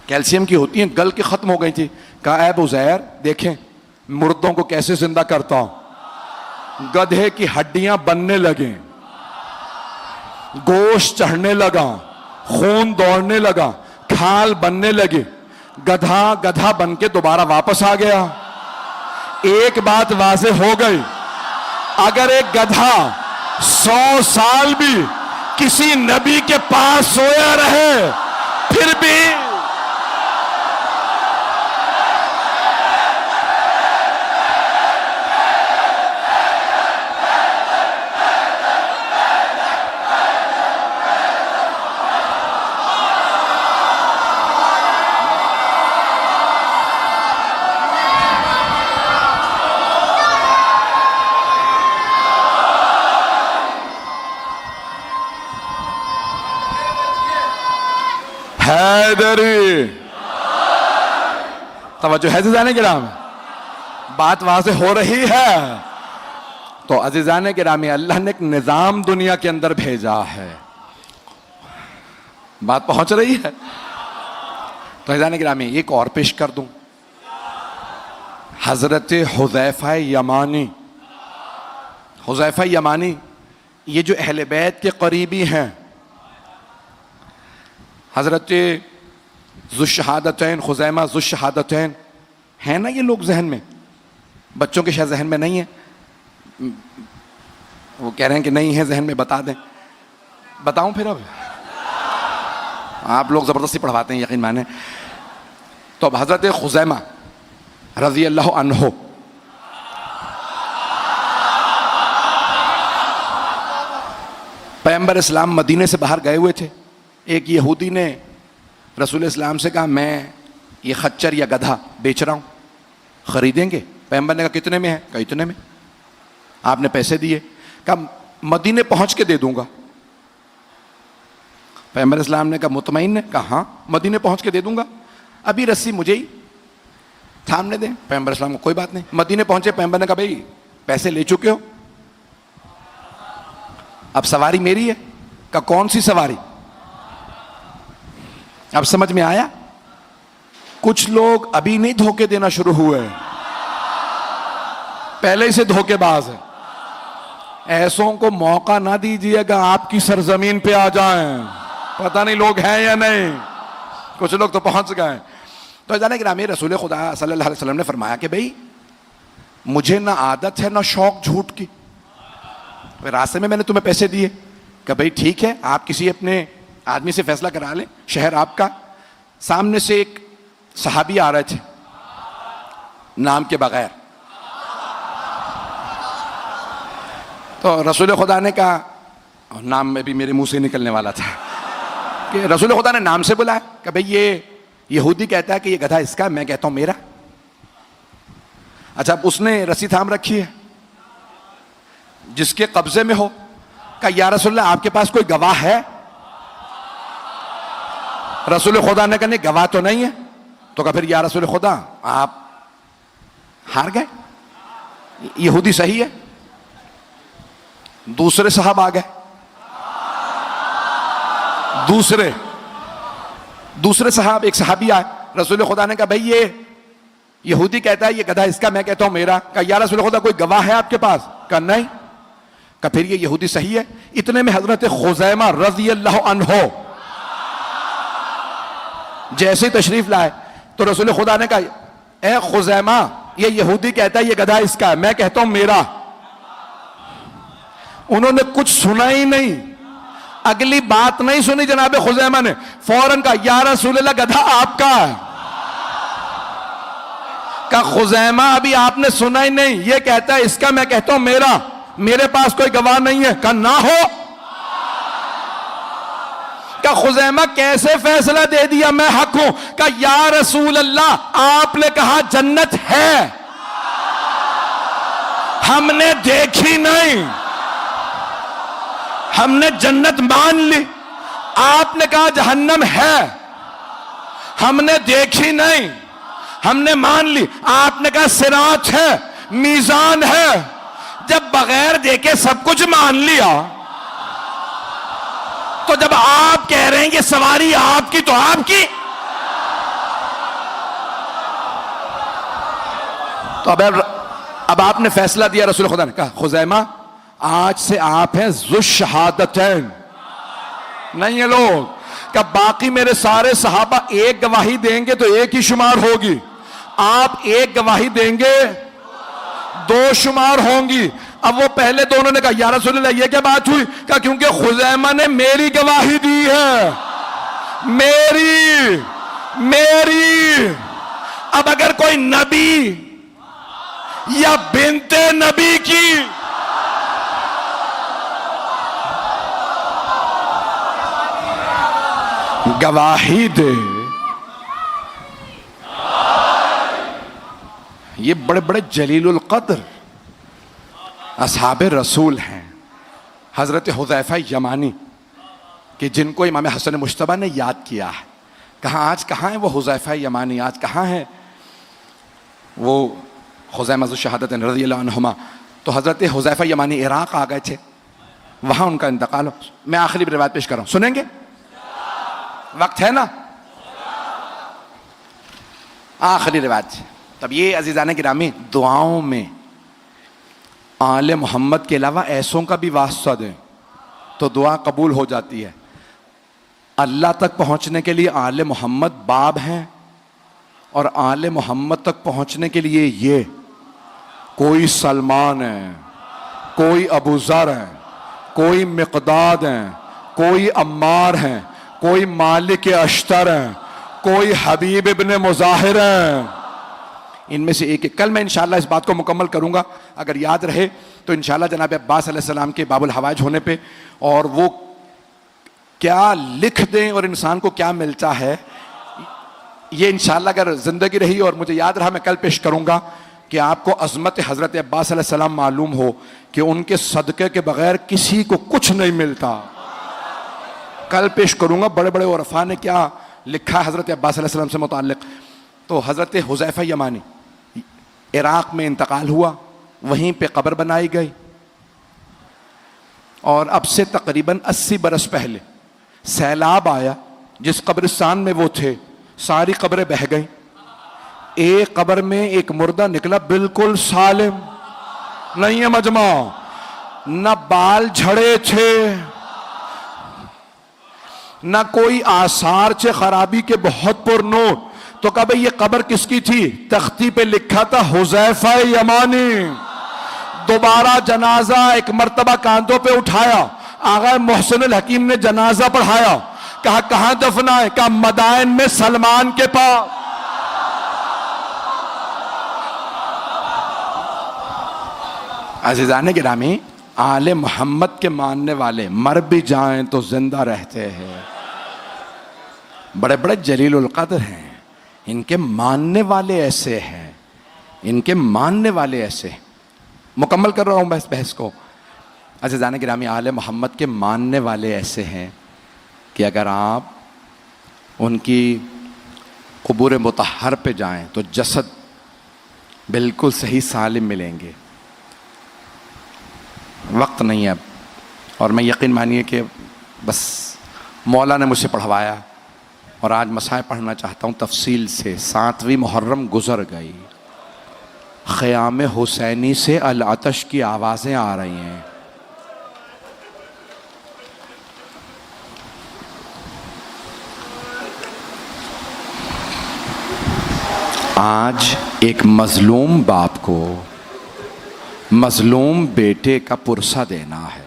کیلشیم کی ہوتی ہیں گل کے ختم ہو گئی تھی۔ کہا اے عزیر دیکھیں مردوں کو کیسے زندہ کرتا ہوں۔ گدھے کی ہڈیاں بننے لگیں، گوشت چڑھنے لگا، خون دوڑنے لگا، کھال بننے لگے، گدھا بن کے دوبارہ واپس آ گیا۔ ایک بات واضح ہو گئی، اگر ایک گدھا 100 سال بھی کسی نبی کے پاس سویا رہے پھر بھی حیدری۔ توجہ ہے عزیزان کرام، بات واضح ہو رہی ہے۔ تو عزیزان گرامی، اللہ نے ایک نظام دنیا کے اندر بھیجا ہے، بات پہنچ رہی ہے۔ تو عزیزان گرامی ایک اور پیش کر دوں، حضرت حذیفہ یمانی۔ حذیفہ یمانی یہ جو اہل بیت کے قریبی ہیں، حضرت ذو الشہادتین، خزیمہ ذو الشہادتین، ہیں نا یہ لوگ ذہن میں؟ بچوں کے شاید ذہن میں نہیں ہے، وہ کہہ رہے ہیں کہ نہیں ہے ذہن میں، بتا دیں، بتاؤں پھر؟ اب آپ لوگ زبردستی پڑھواتے ہیں، یقین مانیں۔ تو اب حضرت خزیمہ رضی اللہ عنہ پیغمبر اسلام مدینے سے باہر گئے ہوئے تھے۔ ایک یہودی نے رسول اسلام سے کہا میں یہ خچر یا گدھا بیچ رہا ہوں، خریدیں گے؟ پیغمبر نے کہا کتنے میں ہے؟ کہا اتنے میں۔ آپ نے پیسے دیے، کہا مدینے پہنچ کے دے دوں گا۔ پیغمبر اسلام نے کہا مطمئن ہے؟ کہا ہاں مدینے پہنچ کے دے دوں گا، ابھی رسی مجھے ہی تھامنے دیں۔ پیغمبر اسلام کو کوئی بات نہیں۔ مدینے پہنچے، پیغمبر نے کہا بھائی پیسے لے چکے ہو، اب سواری میری ہے، کا کون سی سواری؟ اب سمجھ میں آیا؟ کچھ لوگ ابھی نہیں دھوکے دینا شروع ہوئے، پہلے ہی سے دھوکے باز ہیں. ایسوں کو موقع نہ دیجیے گا آپ کی سرزمین پہ آ جائیں. پتہ نہیں لوگ ہیں یا نہیں، کچھ لوگ تو پہنچ گئے. تو جانے گرامی رسول خدا صلی اللہ علیہ وسلم نے فرمایا کہ بھئی مجھے نہ عادت ہے نہ شوق جھوٹ کی. راستے میں نے تمہیں پیسے دیے کہ بھئی ٹھیک ہے آپ کسی اپنے آدمی سے فیصلہ کرا لیں، شہر آپ کا. سامنے سے ایک صحابی آ رہے تھے نام کے بغیر، تو رسول خدا نے کہا، نام میں بھی میرے منہ سے نکلنے والا تھا، کہ رسول خدا نے نام سے بلایا کہ بھئی یہ یہودی کہتا ہے کہ یہ گدھا اس کا، میں کہتا ہوں میرا. اچھا اب اس نے رسی تھام رکھی ہے جس کے قبضے میں ہو. کہا یا رسول اللہ آپ کے پاس کوئی گواہ ہے؟ رسول خدا نے کہا نہیں گواہ تو نہیں ہے. تو کہا پھر یا رسول خدا آپ ہار گئے، یہودی صحیح ہے. دوسرے صاحب آ گئے، دوسرے صاحب، ایک صحابی آئے. رسول خدا نے کہا بھئی یہ یہودی کہتا ہے یہ گدھا اس کا، میں کہتا ہوں میرا. کہا یا رسول خدا کوئی گواہ ہے آپ کے پاس؟ کہا نہیں. کہا پھر یہ یہودی صحیح ہے. اتنے میں حضرت خزیمہ رضی اللہ عنہ جیسے تشریف لائے تو رسول خدا نے کہا اے خزیمہ یہ یہودی کہتا ہے یہ گدھا اس کا ہے، میں کہتا ہوں میرا. انہوں نے کچھ سنا ہی نہیں، اگلی بات نہیں سنی جناب خزیمہ نے، فوراً کہا یا رسول اللہ گدھا آپ کا ہے. کہا خزیمہ ابھی آپ نے سنا ہی نہیں، یہ کہتا ہے اس کا، میں کہتا ہوں میرا، میرے پاس کوئی گواہ نہیں ہے. کہا نہ ہو. کہا خزیمہ کیسے فیصلہ دے دیا میں حق ہوں؟ کہا یا رسول اللہ آپ نے کہا جنت ہے، ہم نے دیکھی نہیں، ہم نے جنت مان لی. آپ نے کہا جہنم ہے، ہم نے دیکھی نہیں، ہم نے مان لی. آپ نے کہا صراط ہے، میزان ہے. جب بغیر دیکھے سب کچھ مان لیا تو جب آپ کہہ رہے ہیں کہ سواری آپ کی تو آپ کی. تو اب آپ نے فیصلہ دیا. رسول خدا نے کہا خزیمہ آج سے آپ ہیں ذو الشہادتین. نہیں ہے لوگ کہ باقی میرے سارے صحابہ ایک گواہی دیں گے تو ایک ہی شمار ہوگی، آپ ایک گواہی دیں گے دو شمار ہوں گی. اب وہ پہلے دونوں نے کہا یا رسول اللہ یہ کیا بات ہوئی؟ کہا کیونکہ خزیمہ نے میری گواہی دی ہے، میری. اب اگر کوئی نبی یا بنت نبی کی گواہی دے، یہ بڑے بڑے جلیل القدر اصحاب رسول ہیں. حضرت حذیفہ یمانی کہ جن کو امام حسن مجتبیٰ نے یاد کیا ہے. کہاں آج کہاں ہے وہ حذیفہ یمانی؟ آج کہاں ہے وہ خزیمہ ذو الشہادتین رضی اللہ عنہما؟ تو حضرت حذیفہ یمانی عراق آ گئے تھے، وہاں ان کا انتقال ہو. میں آخری روایت پیش کر رہا ہوں، سنیں گے؟ وقت ہے نا؟ آخری روایت. تب یہ عزیزان گرامی دعاؤں میں آل محمد کے علاوہ ایسوں کا بھی واسطہ دیں تو دعا قبول ہو جاتی ہے. اللہ تک پہنچنے کے لیے آل محمد باب ہیں، اور آل محمد تک پہنچنے کے لیے یہ کوئی سلمان ہے، کوئی ابو ذر ہے، کوئی مقداد ہیں، کوئی عمار ہیں، کوئی مالک اشتر ہیں، کوئی حبیب ابن مظاہر ہیں. ان میں سے ایک. کل میں انشاءاللہ اس بات کو مکمل کروں گا، اگر یاد رہے تو انشاءاللہ جناب عباس علیہ السلام کے باب الحوائج ہونے پہ، اور وہ کیا لکھ دیں اور انسان کو کیا ملتا ہے، یہ انشاءاللہ اگر زندگی رہی اور مجھے یاد رہا میں کل پیش کروں گا کہ آپ کو عظمت حضرت عباس علیہ السلام معلوم ہو کہ ان کے صدقے کے بغیر کسی کو کچھ نہیں ملتا. کل پیش کروں گا بڑے بڑے عرفاء نے کیا لکھا ہے حضرت عباس علیہ السلام سے متعلق. تو حضرت حذیفہ یمانی عراق میں انتقال ہوا، وہیں پہ قبر بنائی گئی، اور اب سے تقریباً 80 برس پہلے سیلاب آیا، جس قبرستان میں وہ تھے ساری قبریں بہہ گئیں، ایک قبر میں ایک مردہ نکلا بالکل سالم، نہیں ہے مجمع، نہ بال جھڑے تھے نہ کوئی آثار چھے خرابی کے، بہت پر نور۔ تو کہا بھئی یہ قبر کس کی تھی؟ تختی پہ لکھا تھا حذیفہ یمانی۔ دوبارہ جنازہ ایک مرتبہ کاندھوں پہ اٹھایا، آغا محسن الحکیم نے جنازہ پڑھایا، کہا کہاں دفنا ہے؟ کہا مدائن میں سلمان کے پاس۔ عزیزان گرامی، آل محمد کے ماننے والے مر بھی جائیں تو زندہ رہتے ہیں، بڑے بڑے جلیل القدر ہیں، ان کے ماننے والے ایسے ہیں، ان کے ماننے والے ایسے ہیں۔ مکمل کر رہا ہوں بحث کو۔ عزیزان گرامی، آل محمد کے ماننے والے ایسے ہیں کہ اگر آپ ان کی قبور مطہر پہ جائیں تو جسد بالکل صحیح سالم ملیں گے۔ وقت نہیں ہے اب، اور میں یقین مانیے کہ بس مولا نے مجھ سے پڑھوایا، اور آج مسائل پڑھنا چاہتا ہوں تفصیل سے۔ 7ویں محرم گزر گئی، خیام حسینی سے العطش کی آوازیں آ رہی ہیں۔ آج ایک مظلوم باپ کو مظلوم بیٹے کا پرسہ دینا ہے۔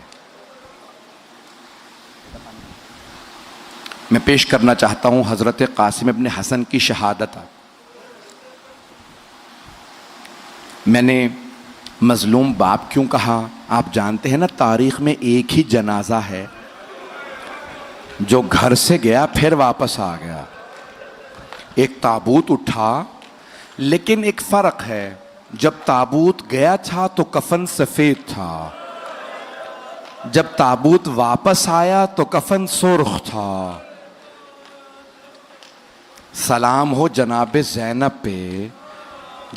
میں پیش کرنا چاہتا ہوں حضرت قاسم ابن حسن کی شہادت۔ میں نے مظلوم باپ کیوں کہا؟ آپ جانتے ہیں نا، تاریخ میں ایک ہی جنازہ ہے جو گھر سے گیا پھر واپس آ گیا۔ ایک تابوت اٹھا، لیکن ایک فرق ہے، جب تابوت گیا تھا تو کفن سفید تھا، جب تابوت واپس آیا تو کفن سرخ تھا۔ سلام ہو جناب زینب پہ،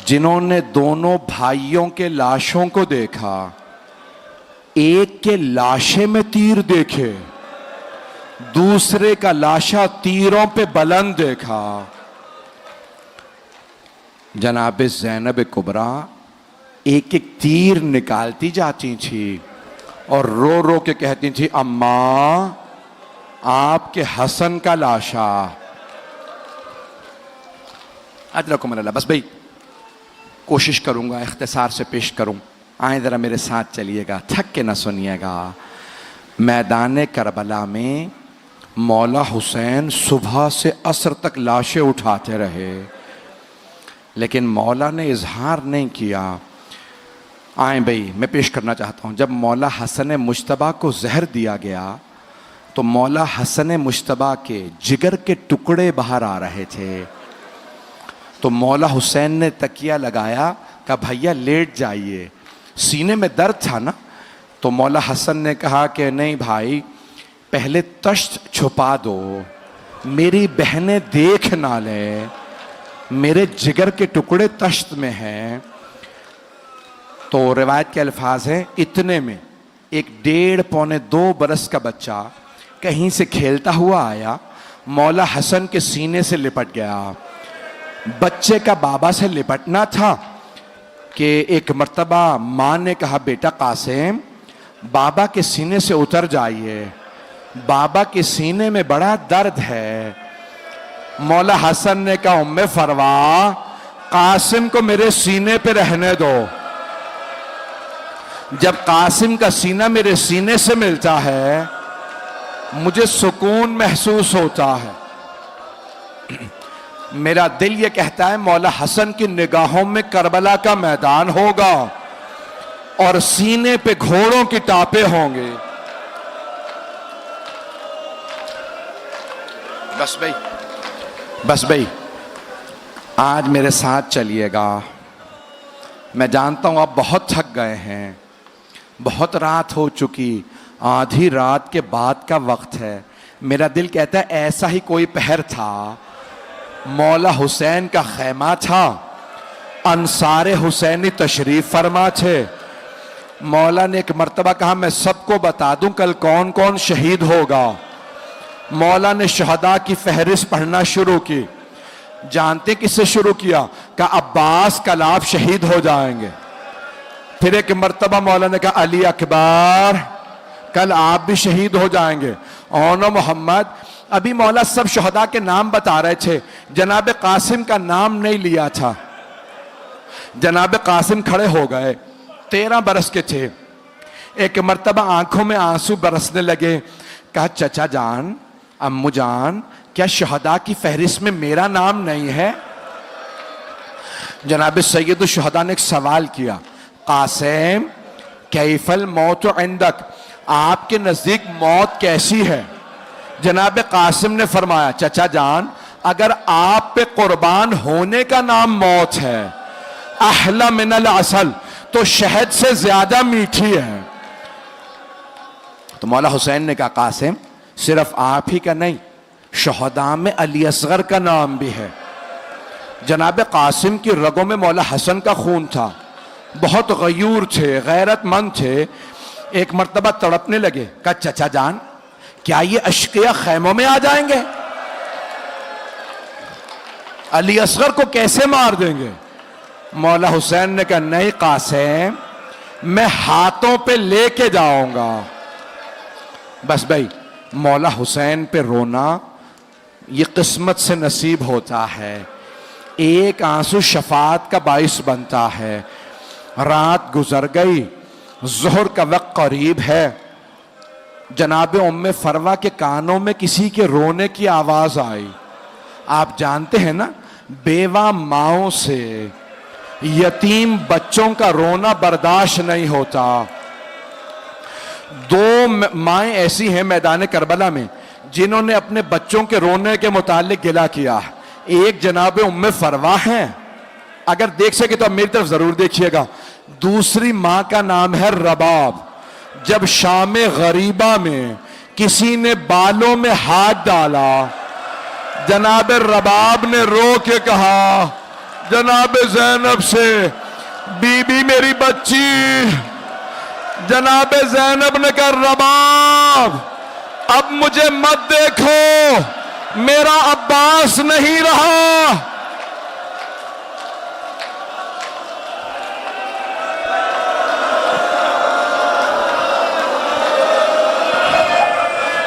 جنہوں نے دونوں بھائیوں کے لاشوں کو دیکھا، ایک کے لاشے میں تیر دیکھے، دوسرے کا لاشا تیروں پہ بلند دیکھا۔ جناب زینب کبریٰ ایک ایک تیر نکالتی جاتی تھی اور رو رو کے کہتی تھی، اماں آپ کے حسن کا لاشا۔ اجرکم اللہ۔ بس بھئی کوشش کروں گا اختصار سے پیش کروں، آئیں ذرا میرے ساتھ چلیے گا، تھک کے نہ سنیے گا۔ میدان کربلا میں مولا حسین صبح سے عصر تک لاشیں اٹھاتے رہے، لیکن مولا نے اظہار نہیں کیا۔ آئیں بھئی میں پیش کرنا چاہتا ہوں، جب مولا حسن مجتبیٰ کو زہر دیا گیا تو مولا حسن مجتبیٰ کے جگر کے ٹکڑے باہر آ رہے تھے، تو مولا حسین نے تکیہ لگایا، کہا بھیا لیٹ جائیے، سینے میں درد تھا نا۔ تو مولا حسن نے کہا کہ نہیں بھائی، پہلے تشت چھپا دو، میری بہنیں دیکھ نہ لیں، میرے جگر کے ٹکڑے تشت میں ہیں۔ تو روایت کے الفاظ ہیں، اتنے میں ایک 1.5 پونے 2 برس کا بچہ کہیں سے کھیلتا ہوا آیا، مولا حسن کے سینے سے لپٹ گیا۔ بچے کا بابا سے لپٹنا تھا کہ ایک مرتبہ ماں نے کہا، بیٹا قاسم بابا کے سینے سے اتر جائیے، بابا کے سینے میں بڑا درد ہے۔ مولا حسن نے کہا، ام فروا قاسم کو میرے سینے پہ رہنے دو، جب قاسم کا سینہ میرے سینے سے ملتا ہے مجھے سکون محسوس ہوتا ہے۔ میرا دل یہ کہتا ہے مولا حسن کی نگاہوں میں کربلا کا میدان ہوگا اور سینے پہ گھوڑوں کی ٹاپیں ہوں گے۔ بس بھئی آج میرے ساتھ چلیے گا۔ میں جانتا ہوں آپ بہت تھک گئے ہیں، بہت رات ہو چکی، آدھی رات کے بعد کا وقت ہے۔ میرا دل کہتا ہے ایسا ہی کوئی پہر تھا، مولا حسین کا خیمہ تھا، انصار حسینی تشریف فرما تھے، مولا نے ایک مرتبہ کہا میں سب کو بتا دوں کل کون کون شہید ہوگا. مولا نے شہداء کی فہرست پڑھنا شروع کی. جانتے کس سے شروع کیا؟ کہ عباس کل آپ شہید ہو جائیں گے. پھر ایک مرتبہ مولا نے کہا علی اکبر کل آپ بھی شہید ہو جائیں گے. اونو محمد. ابھی مولا سب شہداء کے نام بتا رہے تھے, جناب قاسم کا نام نہیں لیا تھا. جناب قاسم کھڑے ہو گئے, 13 برس کے تھے. ایک مرتبہ آنکھوں میں آنسو برسنے لگے. کہا چچا جان, امو جان, کیا شہداء کی فہرست میں میرا نام نہیں ہے؟ جناب سید الشہداء نے ایک سوال کیا, قاسم کیف الموت عندک, آپ کے نزدیک موت کیسی ہے؟ جناب قاسم نے فرمایا چچا جان اگر آپ پہ قربان ہونے کا نام موت ہے, احلی من العسل, تو شہد سے زیادہ میٹھی ہے. تو مولا حسین نے کہا قاسم صرف آپ ہی کا نہیں, شہداء میں علی اصغر کا نام بھی ہے. جناب قاسم کی رگوں میں مولا حسن کا خون تھا, بہت غیور تھے, غیرت مند تھے. ایک مرتبہ تڑپنے لگے. کہا چچا جان کیا یہ اشقیاء خیموں میں آ جائیں گے؟ علی اصغر کو کیسے مار دیں گے؟ مولا حسین نے کہا نہیں قاسم, میں ہاتھوں پہ لے کے جاؤں گا. بس بھائی مولا حسین پہ رونا یہ قسمت سے نصیب ہوتا ہے. ایک آنسو شفاعت کا باعث بنتا ہے. رات گزر گئی, ظہر کا وقت قریب ہے. جناب ام فروا کے کانوں میں کسی کے رونے کی آواز آئی. آپ جانتے ہیں نا بیوہ ماؤں سے یتیم بچوں کا رونا برداشت نہیں ہوتا. 2 مائیں ایسی ہیں میدان کربلا میں جنہوں نے اپنے بچوں کے رونے کے متعلق گلہ کیا. ایک جناب ام فروا ہیں, اگر دیکھ سکے تو اب میری طرف ضرور دیکھیے گا. دوسری ماں کا نام ہے رباب. جب شام غریبہ میں کسی نے بالوں میں ہاتھ ڈالا, جناب رباب نے رو کے کہا جناب زینب سے, بی بی میری بچی. جناب زینب نے کہا رباب اب مجھے مت دیکھو, میرا عباس نہیں رہا.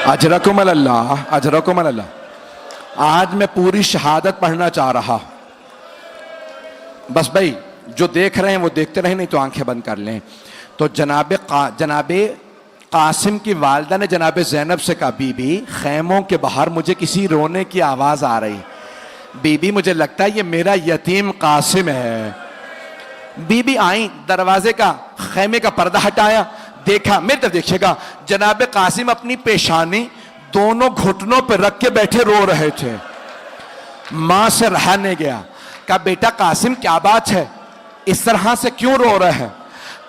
اجرکم اللہ, اجرکم اللہ. آج میں پوری شہادت پڑھنا چاہ رہا. بس بھائی جو دیکھ رہے ہیں وہ دیکھتے رہیں, نہیں تو آنکھیں بند کر لیں. تو جناب قاسم کی والدہ نے جناب زینب سے کہا بی بی خیموں کے باہر مجھے کسی رونے کی آواز آ رہی. بی بی مجھے لگتا ہے یہ میرا یتیم قاسم ہے. بی بی آئیں, دروازے کا خیمے کا پردہ ہٹایا, دیکھا. میری طرف دیکھیے گا, جناب قاسم اپنی پیشانی دونوں گھٹنوں پہ رکھ کے بیٹھے رو رہے تھے. ماں سے رہا نہیں گیا. کہا بیٹا قاسم کیا بات ہے, اس طرح سے کیوں رو رہے ہیں؟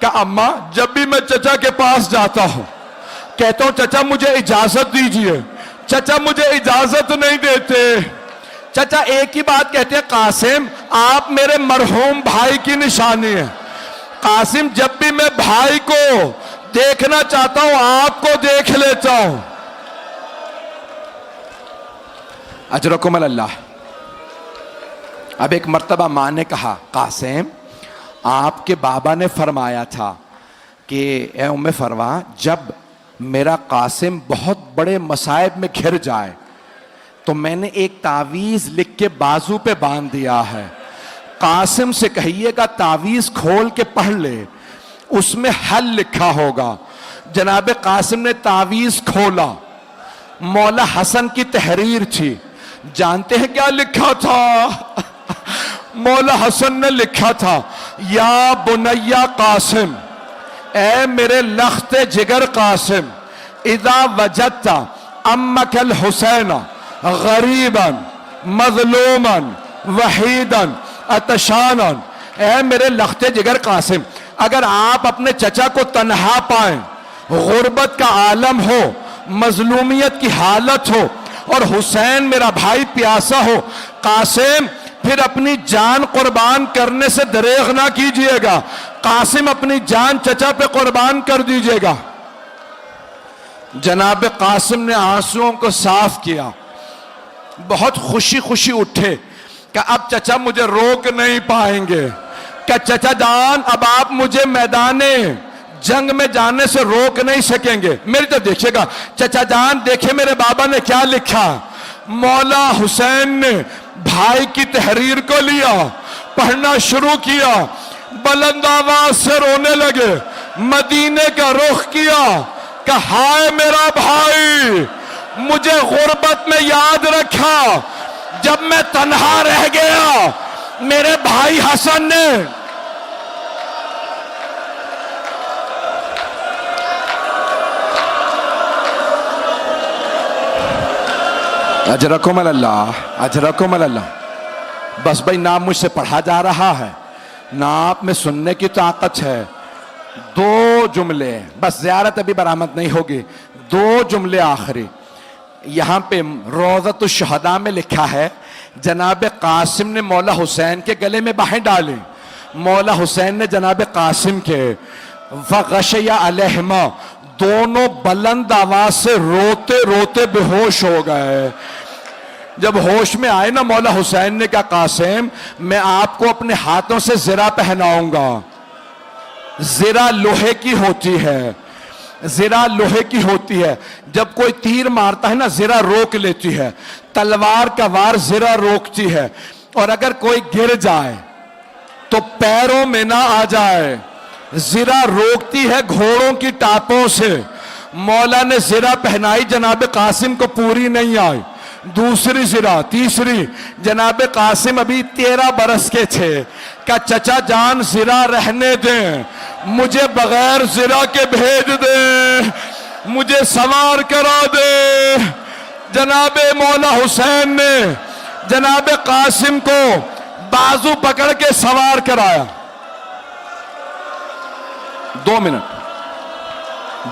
کہا اماں جب بھی میں چچا کے پاس جاتا ہوں کہتا ہوں چچا مجھے اجازت دیجئے, چچا مجھے اجازت نہیں دیتے. چچا ایک ہی بات کہتے ہیں قاسم آپ میرے مرحوم بھائی کی نشانی ہیں. قاسم جب بھی میں بھائی کو دیکھنا چاہتا ہوں آپ کو دیکھ لیتا ہوں. اجرکم اللہ. اب ایک مرتبہ ماں نے کہا قاسم آپ کے بابا نے فرمایا تھا کہ اے ام فروا جب میرا قاسم بہت بڑے مصائب میں گھر جائے تو میں نے ایک تعویذ لکھ کے بازو پہ باندھ دیا ہے, قاسم سے کہیے گا تعویذ کھول کے پڑھ لے, اس میں حل لکھا ہوگا. جناب قاسم نے تعویذ کھولا, مولا حسن کی تحریر تھی. جانتے ہیں کیا لکھا تھا؟ مولا حسن نے لکھا تھا یا بنیا قاسم, اے میرے لخت جگر قاسم, اذا وجدت امک الحسین غریبا مظلوما وحیدا عطشانا, اے میرے لخت جگر قاسم اگر آپ اپنے چچا کو تنہا پائیں, غربت کا عالم ہو, مظلومیت کی حالت ہو اور حسین میرا بھائی پیاسا ہو, قاسم پھر اپنی جان قربان کرنے سے دریغ نہ کیجئے گا. قاسم اپنی جان چچا پہ قربان کر دیجئے گا۔ جناب قاسم نے آنسوؤں کو صاف کیا، بہت خوشی خوشی اٹھے کہ اب چچا مجھے روک نہیں پائیں گے، کہ چچا جان اب آپ مجھے میدان جنگ میں جانے سے روک نہیں سکیں گے۔ میری تو دیکھئے گا چچا جان، دیکھیں میرے بابا نے کیا لکھا۔ مولا حسین نے بھائی کی تحریر کو لیا، پڑھنا شروع کیا، بلند آواز سے رونے لگے، مدینے کا رخ کیا کہ ہائے میرا بھائی، مجھے غربت میں یاد رکھا، جب میں تنہا رہ گیا میرے بھائی حسن نے اجرکم اللہ، اجرکم اللہ۔ بس بھائی نام مجھ سے پڑھا جا رہا ہے، نام میں سننے کی طاقت ہے۔ دو جملے بس، زیارت ابھی برآمد نہیں ہوگی، دو جملے آخری۔ یہاں پہ روضۃ الشہداء میں لکھا ہے جناب قاسم نے مولا حسین کے گلے میں باہیں ڈالی، مولا حسین نے جناب قاسم کے فغشی علیہما، دونوں بلند آواز سے روتے روتے بے ہوش ہو گئے۔ جب ہوش میں آئے نا مولا حسین نے کہا قاسم میں آپ کو اپنے ہاتھوں سے زرہ پہناؤں گا۔ زرہ لوہے کی ہوتی ہے، زرہ لوہے کی ہوتی ہے، جب کوئی تیر مارتا ہے نا زرہ روک لیتی ہے، تلوار کا وار زرہ روکتی ہے، اور اگر کوئی گر جائے تو پیروں میں نہ آ جائے، زرہ روکتی ہے گھوڑوں کی ٹاپوں سے۔ مولا نے زرہ پہنائی، جناب قاسم کو پوری نہیں آئی، دوسری زرہ، تیسری، جناب قاسم ابھی 13 برس کے تھے، کہ چچا جان زرہ رہنے دیں، مجھے بغیر زرہ کے بھیج دیں، مجھے سوار کرا دیں۔ جناب مولا حسین نے جناب قاسم کو بازو پکڑ کے سوار کرایا۔ 2 منٹ،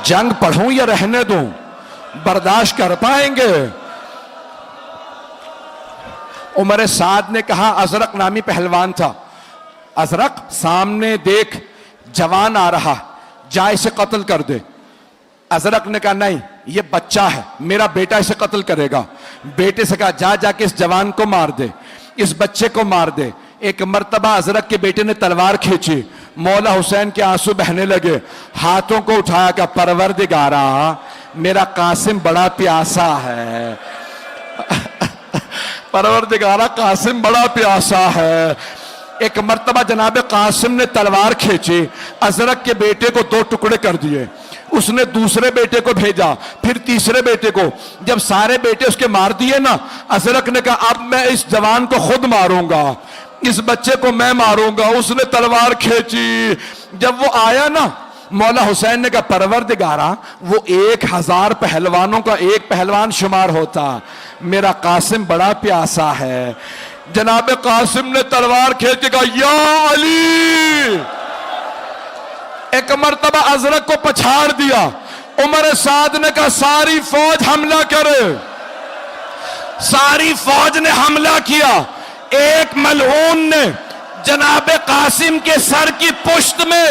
جنگ پڑھوں یا رہنے دوں؟ برداشت کر پائیں گے؟ عمر سعد نے کہا، ازرق نامی پہلوان تھا، ازرق سامنے دیکھ جوان آ رہا، جا اسے قتل کر دے۔ ازرق نے کہا نہیں، یہ بچہ ہے، میرا بیٹا اسے قتل کرے گا۔ بیٹے سے کہا جا کے اس جوان کو مار دے، اس بچے کو مار دے۔ ایک مرتبہ ازرق کے بیٹے نے تلوار کھینچی، مولا حسین کے آنسو بہنے لگے، ہاتھوں کو اٹھایا کہ پروردگارا میرا قاسم بڑا پیاسا ہے، پروردگارا قاسم بڑا پیاسا ہے۔ ایک مرتبہ جناب قاسم نے تلوار کھینچی، ازرق کے بیٹے کو 2 ٹکڑے کر دیے، اس نے دوسرے بیٹے کو بھیجا، پھر تیسرے بیٹے کو، جب سارے بیٹے اس کے مار دیے نا، ازرق نے کہا اب میں اس جوان کو خود ماروں گا، اس بچے کو میں ماروں گا۔ اس نے تلوار کھینچی، جب وہ آیا نا مولا حسین نے کہا پروردگارا وہ 1000 پہلوانوں کا ایک پہلوان شمار ہوتا، میرا قاسم بڑا پیاسا ہے۔ جناب قاسم نے تلوار کھینچ کے کہا یا علی، ایک مرتبہ ازرق کو پچھاڑ دیا۔ عمر سعد نے کہا ساری فوج حملہ کرے، ساری فوج نے حملہ کیا۔ ایک ملعون نے جناب قاسم کے سر کی پشت میں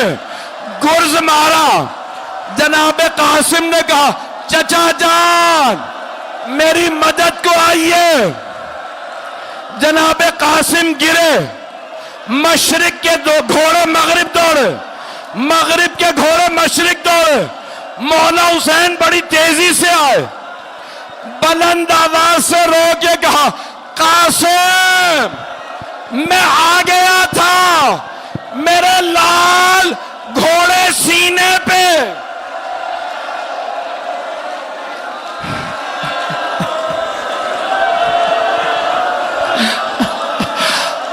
گرز مارا۔ جناب قاسم نے کہا چچا جان میری مدد کو آئیے۔ جناب قاسم گرے، مشرق کے 2 گھوڑے مغرب دوڑے، مغرب کے گھوڑے مشرق دوڑے۔ مولا حسین بڑی تیزی سے آئے، بلند آواز سے رو کے کہا قاسم میں آ گیا تھا، میرے لال گھوڑے سینے پہ۔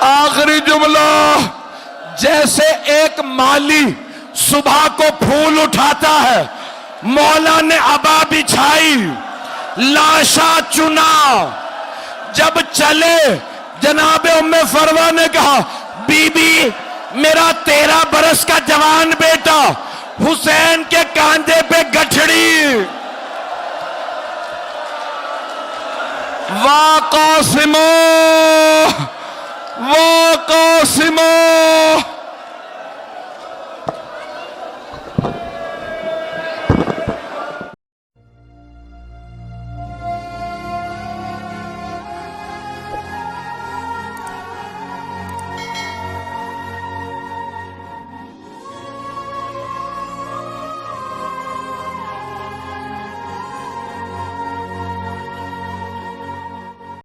آخری جملہ، جیسے ایک مالی صبح کو پھول اٹھاتا ہے، مولا نے عبا بچھائی، لاشا چنا، جب چلے جناب ام فروہ نے کہا بی بی میرا 13 برس کا جوان بیٹا حسین کے کاندھے پہ گٹھڑی، وا قاسمو